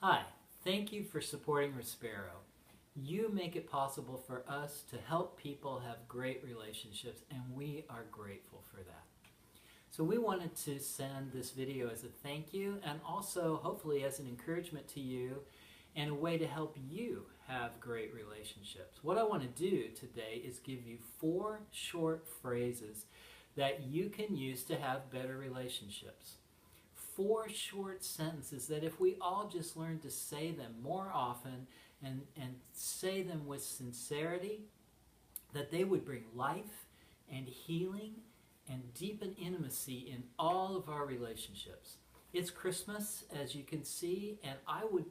Hi, thank you for supporting Respero. You make it possible for us to help people have great relationships, and we are grateful for that. So we wanted to send this video as a thank you and also hopefully as an encouragement to you and a way to help you have great relationships. What I want to do today is give you 4 short phrases that you can use to have better relationships. 4 short sentences that if we all just learn to say them more often and say them with sincerity, that they would bring life and healing and deepen intimacy in all of our relationships. It's Christmas, as you can see, and I would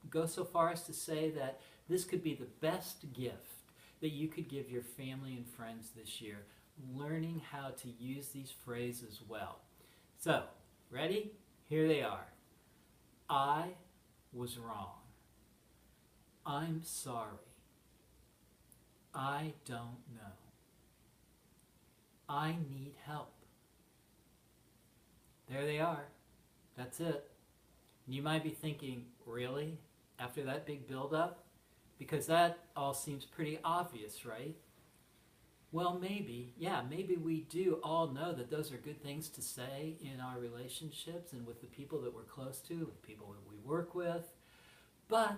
go so far as to say that this could be the best gift that you could give your family and friends this year, learning how to use these phrases well. So, ready? Here they are. I was wrong. I'm sorry. I don't know. I need help. There they are. That's it. You might be thinking, really? After that big build-up? Because that all seems pretty obvious, right? Well, maybe. Yeah, maybe we do all know that those are good things to say in our relationships and with the people that we're close to, with people that we work with. But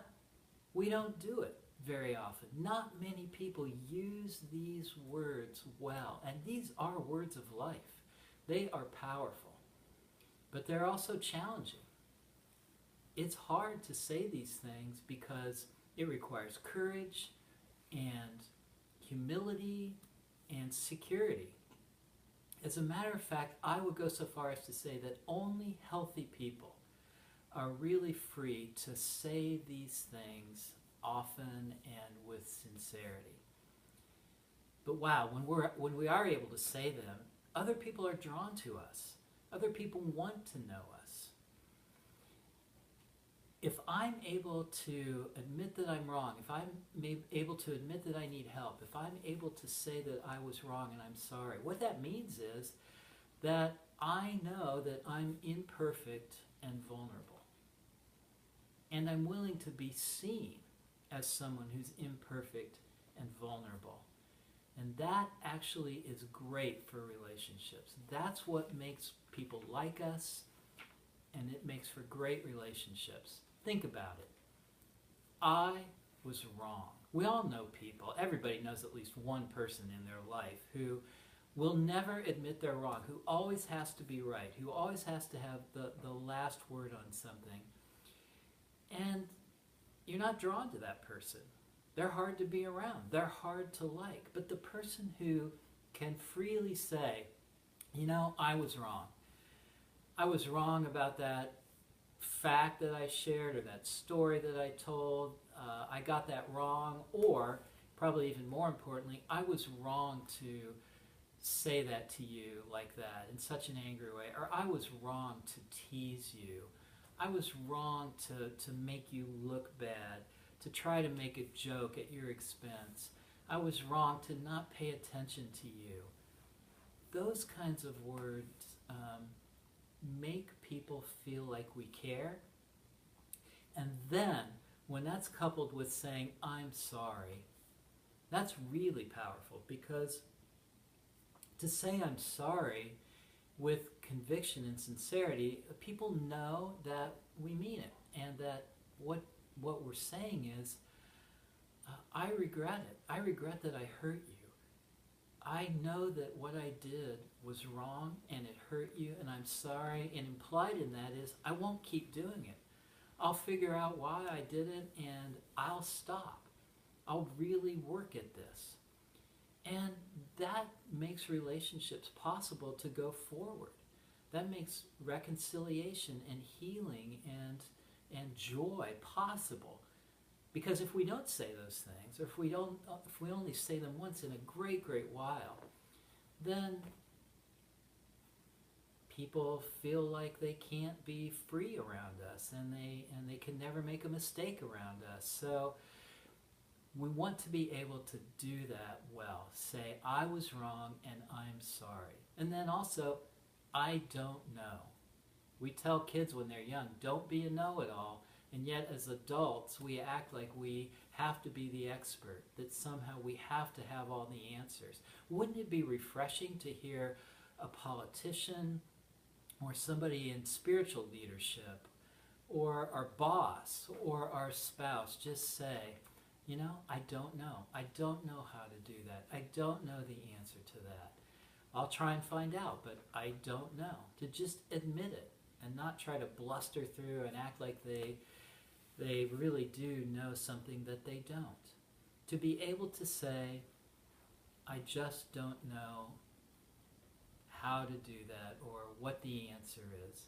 we don't do it very often. Not many people use these words well. And these are words of life. They are powerful. But they're also challenging. It's hard to say these things because it requires courage and humility and security. As a matter of fact, I would go so far as to say that only healthy people are really free to say these things often and with sincerity. But wow, when we are able to say them, other people are drawn to us. Other people want to know us. If I'm able to admit that I'm wrong, if I'm able to admit that I need help, if I'm able to say that I was wrong and I'm sorry, what that means is that I know that I'm imperfect and vulnerable. And I'm willing to be seen as someone who's imperfect and vulnerable. And that actually is great for relationships. That's what makes people like us, and it makes for great relationships. Think about it. I was wrong. We all know people. Everybody knows at least one person in their life who will never admit they're wrong, who always has to be right, who always has to have the last word on something. And you're not drawn to that person. They're hard to be around. They're hard to like. But the person who can freely say, you know, I was wrong. I was wrong about that fact that I shared or that story that I told. I got that wrong. Or, probably even more importantly, I was wrong to say that to you like that in such an angry way. Or I was wrong to tease you. I was wrong to make you look bad, to try to make a joke at your expense. I was wrong to not pay attention to you. Those kinds of words make people feel like we care. And then, when that's coupled with saying, I'm sorry, that's really powerful, because to say I'm sorry with conviction and sincerity, people know that we mean it, and that what we're saying is, I regret it. I regret that I hurt you. I know that what I did was wrong and it hurt you, and I'm sorry, and implied in that is I won't keep doing it. I'll figure out why I did it and I'll stop. I'll really work at this. And that makes relationships possible to go forward. That makes reconciliation and healing and joy possible. Because if we don't say those things, or if we only say them once in a great while, then people feel like they can't be free around us, and they can never make a mistake around us. So we want to be able to do that well. Say, I was wrong and I'm sorry. And then also, I don't know. We tell kids when they're young, don't be a know-it-all, And yet, as adults, we act like we have to be the expert, that somehow we have to have all the answers. Wouldn't it be refreshing to hear a politician or somebody in spiritual leadership or our boss or our spouse just say, you know, I don't know. I don't know how to do that. I don't know the answer to that. I'll try and find out, but I don't know. To just admit it and not try to bluster through and act like they really do know something that they don't. To be able to say, I just don't know how to do that or what the answer is.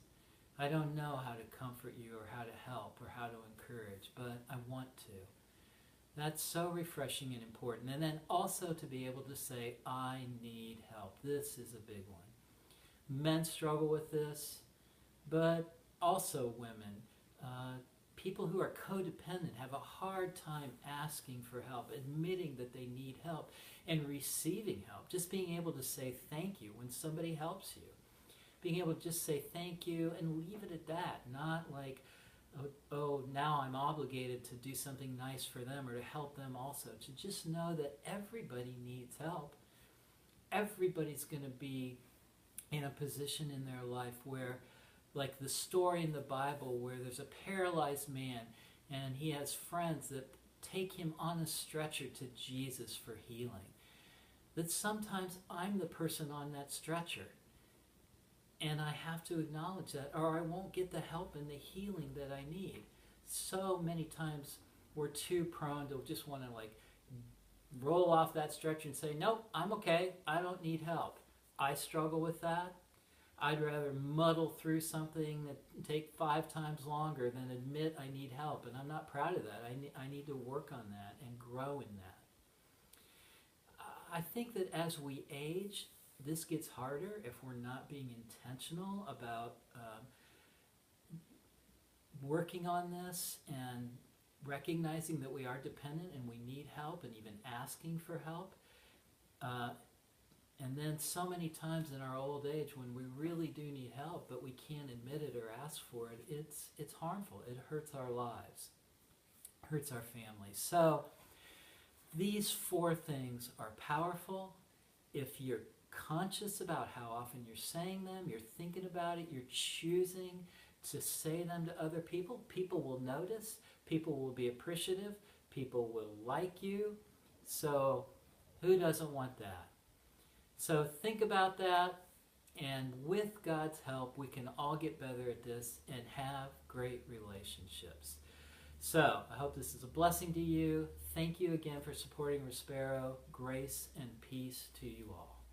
I don't know how to comfort you or how to help or how to encourage, but I want to. That's so refreshing and important. And then also to be able to say, I need help. This is a big one. Men struggle with this, but also women. People who are codependent have a hard time asking for help, admitting that they need help, and receiving help. Just being able to say thank you when somebody helps you. Being able to just say thank you and leave it at that, not like, oh, now I'm obligated to do something nice for them or to help them also. To just know that everybody needs help. Everybody's going to be in a position in their life where, like the story in the Bible where there's a paralyzed man and he has friends that take him on a stretcher to Jesus for healing. That sometimes I'm the person on that stretcher. And I have to acknowledge that, or I won't get the help and the healing that I need. So many times we're too prone to just want to like roll off that stretcher and say, nope, I'm okay, I don't need help. I struggle with that. I'd rather muddle through something that take 5 times longer than admit I need help. And I'm not proud of that. I need to work on that and grow in that. I think that as we age, this gets harder if we're not being intentional about working on this and recognizing that we are dependent and we need help and even asking for help. And then so many times in our old age when we really do need help but we can't admit it or ask for it, it's harmful. It hurts our lives, hurts our families. So these 4 things are powerful if you're conscious about how often you're saying them, you're thinking about it, you're choosing to say them to other people. People will notice, people will be appreciative, people will like you. So who doesn't want that? So think about that, and with God's help, we can all get better at this and have great relationships. So I hope this is a blessing to you. Thank you again for supporting Respero. Grace and peace to you all.